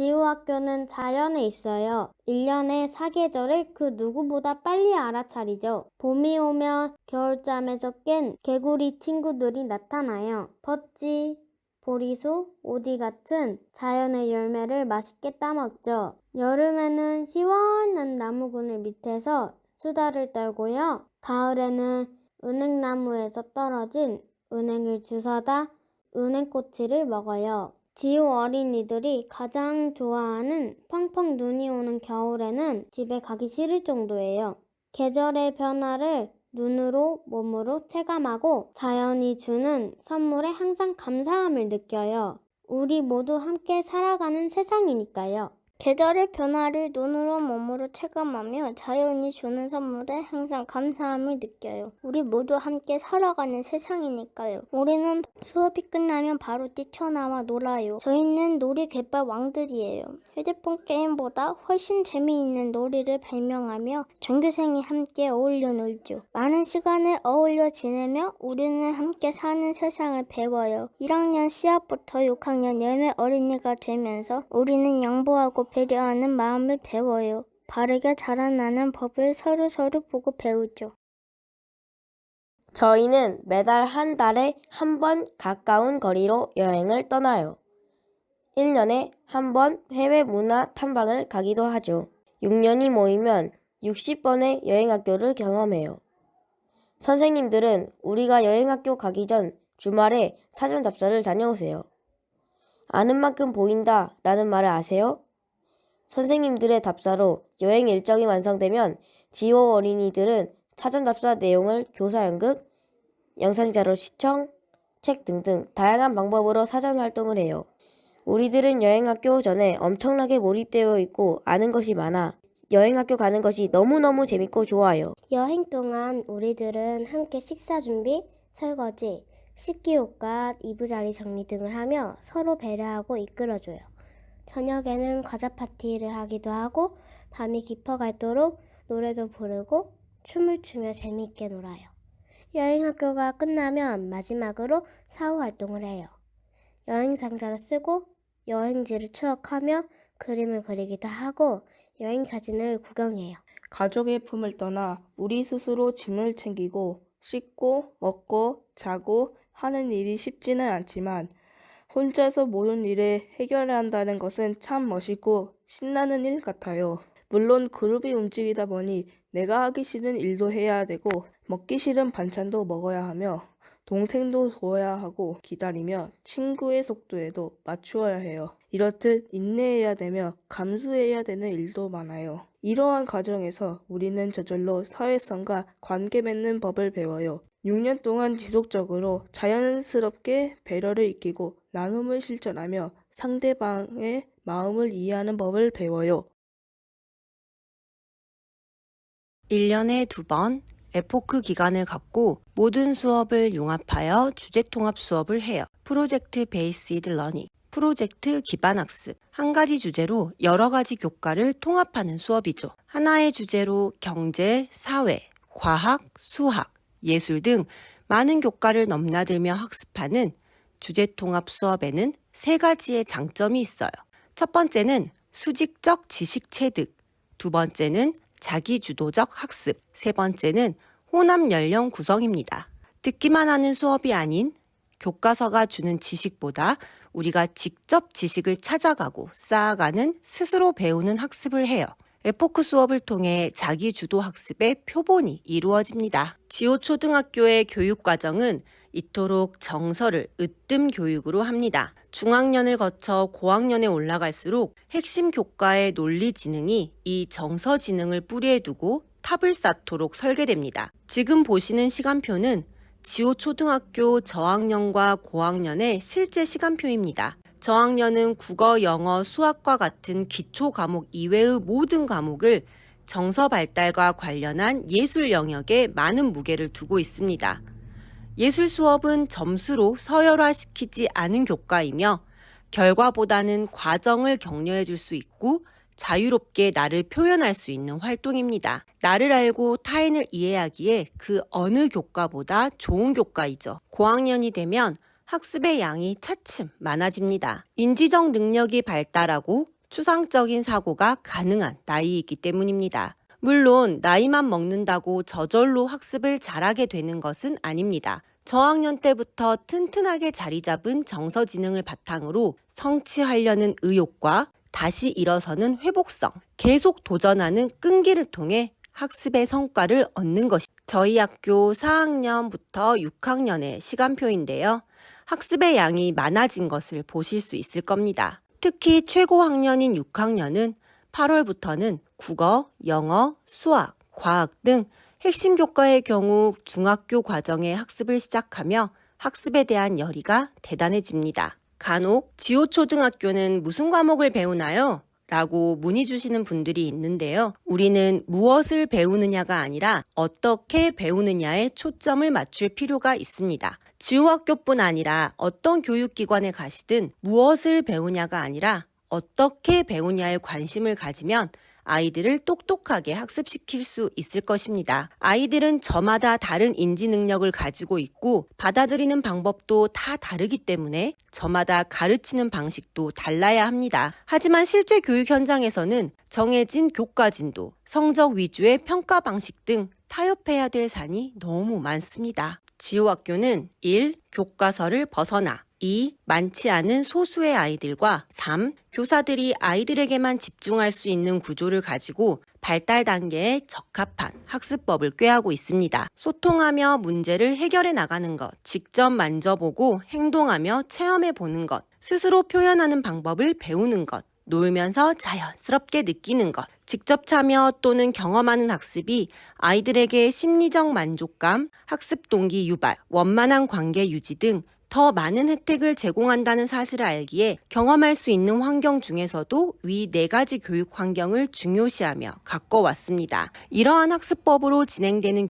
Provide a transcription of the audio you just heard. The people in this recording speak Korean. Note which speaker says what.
Speaker 1: 지우학교는 자연에 있어요. 1년의 사계절을 그 누구보다 빨리 알아차리죠. 봄이 오면 겨울잠에서 깬 개구리 친구들이 나타나요. 버찌, 보리수, 오디 같은 자연의 열매를 맛있게 따먹죠. 여름에는 시원한 나무그늘 밑에서 수다를 떨고요. 가을에는 은행나무에서 떨어진 은행을 주워다 은행꼬치를 먹어요. 지우 어린이들이 가장 좋아하는 펑펑 눈이 오는 겨울에는 집에 가기 싫을 정도예요. 계절의 변화를 눈으로, 몸으로 체감하고 자연이 주는 선물에 항상 감사함을 느껴요. 우리 모두 함께 살아가는 세상이니까요.
Speaker 2: 계절의 변화를 눈으로 몸으로 체감하며 자연이 주는 선물에 항상 감사함을 느껴요. 우리 모두 함께 살아가는 세상이니까요. 우리는 수업이 끝나면 바로 뛰쳐나와 놀아요. 저희는 놀이 개발 왕들이에요. 휴대폰 게임보다 훨씬 재미있는 놀이를 발명하며 전교생이 함께 어울려 놀죠. 많은 시간을 어울려 지내며 우리는 함께 사는 세상을 배워요. 1학년 시합부터 6학년 열매 어린이가 되면서 우리는 양보하고 배려하는 마음을 배워요. 바르게 자라나는 법을 서로 보고 배우죠.
Speaker 3: 저희는 매달 한 달에 한 번 가까운 거리로 여행을 떠나요. 1년에 한 번 해외 문화 탐방을 가기도 하죠. 6년이 모이면 60번의 여행학교를 경험해요. 선생님들은 우리가 여행학교 가기 전 주말에 사전 답사를 다녀오세요. 아는 만큼 보인다 라는 말을 아세요? 선생님들의 답사로 여행 일정이 완성되면 지호 어린이들은 사전 답사 내용을 교사 연극, 영상자료 시청, 책 등등 다양한 방법으로 사전 활동을 해요. 우리들은 여행학교 전에 엄청나게 몰입되어 있고 아는 것이 많아 여행학교 가는 것이 너무너무 재밌고 좋아요.
Speaker 1: 여행 동안 우리들은 함께 식사 준비, 설거지, 씻기 옷과 이부자리 정리 등을 하며 서로 배려하고 이끌어줘요. 저녁에는 과자 파티를 하기도 하고 밤이 깊어갈도록 노래도 부르고 춤을 추며 재미있게 놀아요. 여행학교가 끝나면 마지막으로 사후 활동을 해요. 여행 상자를 쓰고 여행지를 추억하며 그림을 그리기도 하고 여행 사진을 구경해요.
Speaker 4: 가족의 품을 떠나 우리 스스로 짐을 챙기고 씻고 먹고 자고 하는 일이 쉽지는 않지만 혼자서 모든 일을 해결해야 한다는 것은 참 멋있고 신나는 일 같아요. 물론 그룹이 움직이다 보니 내가 하기 싫은 일도 해야 되고 먹기 싫은 반찬도 먹어야 하며 동생도 도와야 하고 기다리며 친구의 속도에도 맞추어야 해요. 이렇듯 인내해야 되며 감수해야 되는 일도 많아요. 이러한 과정에서 우리는 저절로 사회성과 관계 맺는 법을 배워요. 6년 동안 지속적으로 자연스럽게 배려를 익히고 나눔을 실천하며 상대방의 마음을 이해하는 법을 배워요.
Speaker 5: 1년에 2번 에포크 기간을 갖고 모든 수업을 융합하여 주제통합 수업을 해요. 프로젝트 베이스드 러닝, 프로젝트 기반 학습. 한 가지 주제로 여러 가지 교과를 통합하는 수업이죠. 하나의 주제로 경제, 사회, 과학, 수학, 예술 등 많은 교과를 넘나들며 학습하는 주제통합 수업에는 3가지의 장점이 있어요. 첫 번째는 수직적 지식 체득, 두 번째는 자기주도적 학습, 세 번째는 호남 연령 구성입니다. 듣기만 하는 수업이 아닌 교과서가 주는 지식보다 우리가 직접 지식을 찾아가고 쌓아가는 스스로 배우는 학습을 해요. 에포크 수업을 통해 자기주도 학습의 표본이 이루어집니다. 지호초등학교의 교육과정은 이토록 정서를 으뜸 교육으로 합니다. 중학년을 거쳐 고학년에 올라갈수록 핵심 교과의 논리지능이 이 정서지능을 뿌리에 두고 탑을 쌓도록 설계됩니다. 지금 보시는 시간표는 지호초등학교 저학년과 고학년의 실제 시간표입니다. 저학년은 국어, 영어, 수학과 같은 기초 과목 이외의 모든 과목을 정서 발달과 관련한 예술 영역에 많은 무게를 두고 있습니다. 예술 수업은 점수로 서열화시키지 않은 교과이며 결과보다는 과정을 격려해 줄 수 있고 자유롭게 나를 표현할 수 있는 활동입니다. 나를 알고 타인을 이해하기에 그 어느 교과보다 좋은 교과이죠. 고학년이 되면 학습의 양이 차츰 많아집니다. 인지적 능력이 발달하고 추상적인 사고가 가능한 나이이기 때문입니다. 물론 나이만 먹는다고 저절로 학습을 잘하게 되는 것은 아닙니다. 저학년 때부터 튼튼하게 자리 잡은 정서지능을 바탕으로 성취하려는 의욕과 다시 일어서는 회복성, 계속 도전하는 끈기를 통해 학습의 성과를 얻는 것이 저희 학교 4학년부터 6학년의 시간표인데요. 학습의 양이 많아진 것을 보실 수 있을 겁니다. 특히 최고 학년인 6학년은 8월부터는 국어, 영어, 수학, 과학 등 핵심 교과의 경우 중학교 과정의 학습을 시작하며 학습에 대한 열의가 대단해집니다. 간혹 지호초등학교는 무슨 과목을 배우나요? 라고 문의 주시는 분들이 있는데요. 우리는 무엇을 배우느냐가 아니라 어떻게 배우느냐에 초점을 맞출 필요가 있습니다. 지호학교뿐 아니라 어떤 교육기관에 가시든 무엇을 배우냐가 아니라 어떻게 배우냐에 관심을 가지면 아이들을 똑똑하게 학습시킬 수 있을 것입니다. 아이들은 저마다 다른 인지 능력을 가지고 있고 받아들이는 방법도 다 다르기 때문에 저마다 가르치는 방식도 달라야 합니다. 하지만 실제 교육 현장에서는 정해진 교과 진도, 성적 위주의 평가 방식 등 타협해야 될 산이 너무 많습니다. 지호학교는 1. 교과서를 벗어나 2. 많지 않은 소수의 아이들과 3. 교사들이 아이들에게만 집중할 수 있는 구조를 가지고 발달 단계에 적합한 학습법을 꾀하고 있습니다. 소통하며 문제를 해결해 나가는 것, 직접 만져보고 행동하며 체험해 보는 것, 스스로 표현하는 방법을 배우는 것, 놀면서 자연스럽게 느끼는 것, 직접 참여 또는 경험하는 학습이 아이들에게 심리적 만족감, 학습 동기 유발, 원만한 관계 유지 등 더 많은 혜택을 제공한다는 사실을 알기에 경험할 수 있는 환경 중에서도 위 4가지 교육 환경을 중요시하며 가꿔왔습니다. 이러한 학습법으로 진행되는